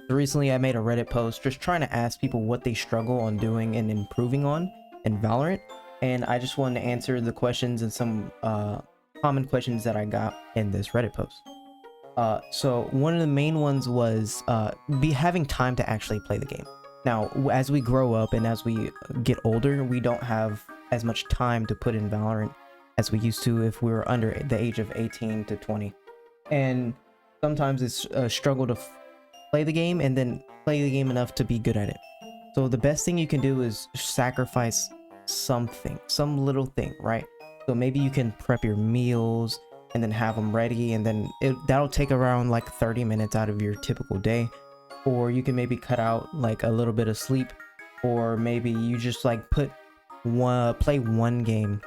So recently I made a Reddit post just trying to ask people what they struggle on doing and improving on in Valorant. And I just wanted to answer the questions and some common questions that I got in this Reddit post. So one of the main ones was be having time to actually play the game. Now, as we grow up and as we get older, we don't have as much time to put in Valorant as we used to if we were under the age of 18 to 20. And sometimes it's a struggle to play the game and then play the game enough to be good at it. So the best thing you can do is sacrifice something, some little thing, right? So maybe you can prep your meals and then have them ready, and then that'll take around like 30 minutes out of your typical day. Or you can maybe cut out like a little bit of sleep, or maybe you just like play one game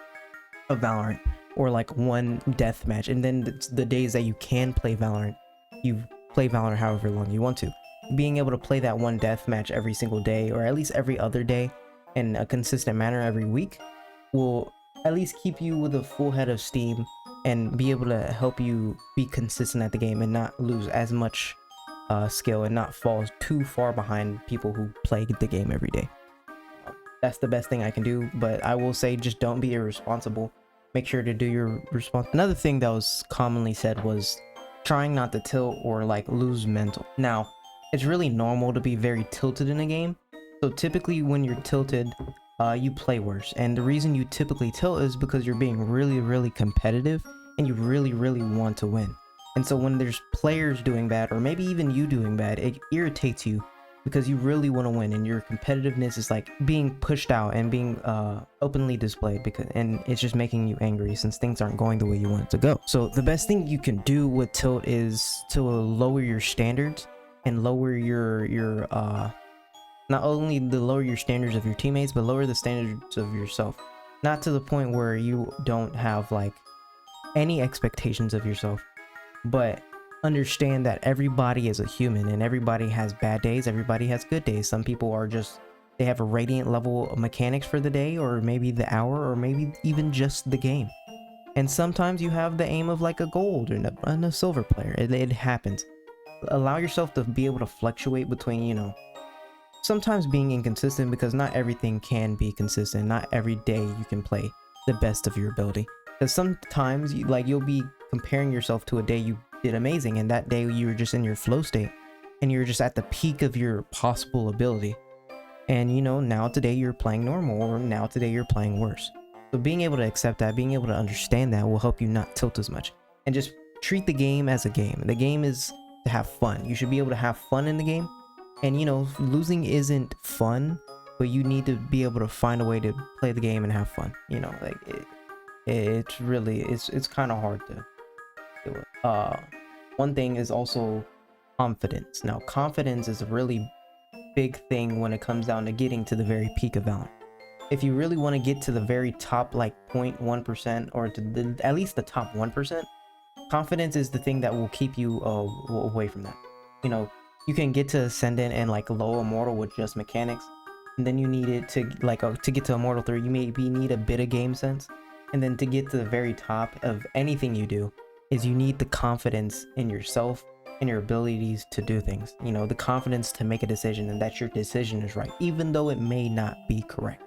of Valorant, or like one death match, and then the days that you can play Valorant, you play Valorant however long you want to. Being able to play that one death match every single day, or at least every other day in a consistent manner every week, will at least keep you with a full head of steam and be able to help you be consistent at the game and not lose as much skill and not fall too far behind people who play the game every day. That's the best thing I can do, but I will say just don't be irresponsible. Make sure to do your response. Another thing that was commonly said was trying not to tilt or like lose mental. Now, it's really normal to be very tilted in a game. So typically when you're tilted, you play worse. And the reason you typically tilt is because you're being really competitive and you really want to win. And so when there's players doing bad, or maybe even you doing bad, it irritates you because you really want to win, and your competitiveness is like being pushed out and being openly displayed, and it's just making you angry since things aren't going the way you want it to go. So the best thing you can do with tilt is to lower your standards and lower your not only lower your standards of your teammates, but lower the standards of yourself. Not to the point where you don't have like any expectations of yourself, but understand that everybody is a human and everybody has bad days, everybody has good days. Some people are just, they have a radiant level of mechanics for the day, or maybe the hour, or maybe even just the game. And sometimes you have the aim of like a gold and a silver player. It happens. Allow yourself to be able to fluctuate between, you know, sometimes being inconsistent, because not everything can be consistent. Not every day you can play the best of your ability, because sometimes you'll be comparing yourself to a day you did amazing, and that day you were just in your flow state and you're just at the peak of your possible ability, and you know, now today you're playing normal, or now today you're playing worse. So being able to accept that, being able to understand that, will help you not tilt as much, and just treat the game as a game. The game is to have fun. You should be able to have fun in the game. And you know, losing isn't fun, but you need to be able to find a way to play the game and have fun. You know, like it's really, it's kind of hard to do it. One thing is also confidence. Now, confidence is a really big thing when it comes down to getting to the very peak of Valorant. If you really want to get to the very top, like 0.1%, or to at least the top 1%, confidence is the thing that will keep you away from that. You know, you can get to Ascendant and like low Immortal with just mechanics, and then you need it to like to get to Immortal 3, you maybe need a bit of game sense, and then to get to the very top of anything you do is you need the confidence in yourself and your abilities to do things. You know, the confidence to make a decision and that your decision is right, even though it may not be correct.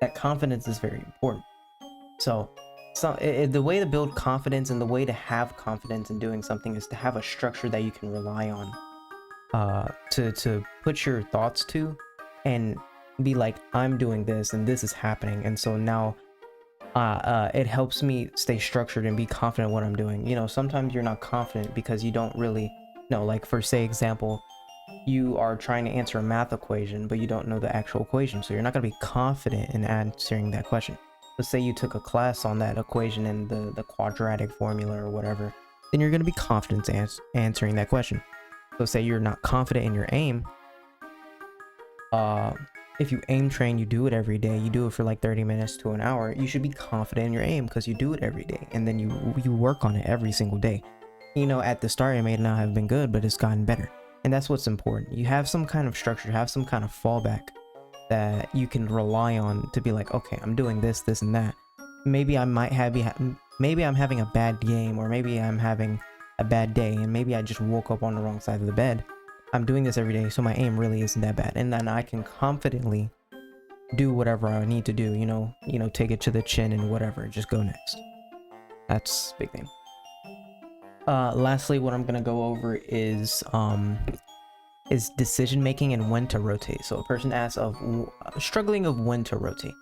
That confidence is very important. So the way to build confidence and the way to have confidence in doing something is to have a structure that you can rely on, to put your thoughts to, and be like, I'm doing this and this is happening, and so now it helps me stay structured and be confident in what I'm doing. You know, sometimes you're not confident because you don't really know, like for say example, you are trying to answer a math equation but you don't know the actual equation, so you're not going to be confident in answering that question. Let's say you took a class on that equation and the quadratic formula or whatever, then you're going to be confident answering that question. So say you're not confident in your aim. If you aim train, you do it every day, you do it for like 30 minutes to an hour, you should be confident in your aim because you do it every day, and then you work on it every single day. You know, at the start it may not have been good, but it's gotten better, and that's what's important. You have some kind of structure, have some kind of fallback that you can rely on to be like, okay, I'm doing this and that. Maybe I might maybe I'm having a bad game, or maybe I'm having a bad day and maybe I just woke up on the wrong side of the bed, I'm doing this every day, so my aim really isn't that bad, and then I can confidently do whatever I need to do, take it to the chin and whatever, just go next. That's big thing. Lastly, what I'm gonna go over is decision making and when to rotate. So a person asks of struggling of when to rotate.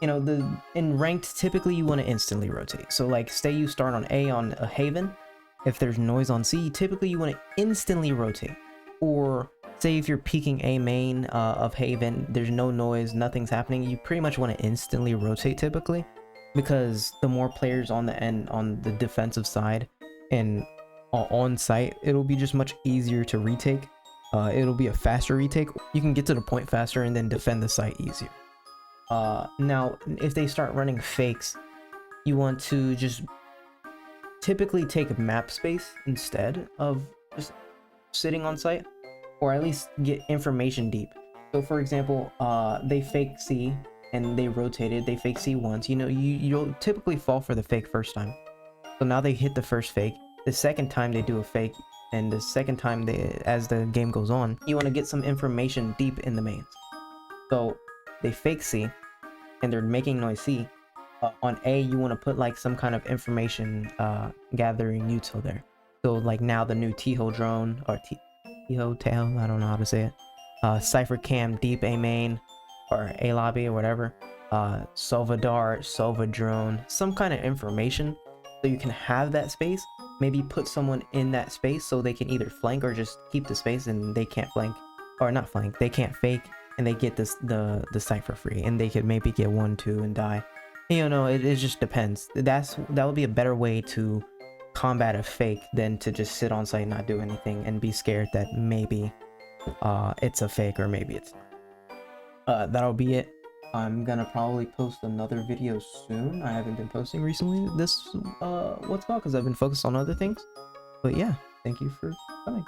In ranked, typically you want to instantly rotate. So like, say you start on A on a Haven, if there's noise on C, typically you want to instantly rotate. Or say if you're peeking A main of Haven, there's no noise, nothing's happening, you pretty much want to instantly rotate typically, because the more players on the end, on the defensive side and on site, it'll be just much easier to retake. It'll be a faster retake. You can get to the point faster and then defend the site easier. Now, if they start running fakes, you want to just typically take map space instead of just sitting on site, or at least get information deep. So for example, they fake C and they rotated, they fake C once, you'll typically fall for the fake first time. So now they hit the first fake, the second time they do a fake, and the second time as the game goes on, you want to get some information deep in the mains. So they fake C and they're making noise C. On A, you want to put like some kind of information gathering util there. So like now the new T-Ho drone, or T-Ho tail, I don't know how to say it. Cypher cam deep A main or A lobby or whatever. Sova dart, Sova drone, some kind of information so you can have that space. Maybe put someone in that space so they can either flank or just keep the space and they can't flank, or not flank, they can't fake, and they get the site for free, and they could maybe get 1-2 and die. It just depends. That would be a better way to combat a fake than to just sit on site and not do anything and be scared that maybe it's a fake or maybe it's not. That'll be it. I'm gonna probably post another video soon. I haven't been posting recently this what's called, because I've been focused on other things. But yeah, thank you for coming.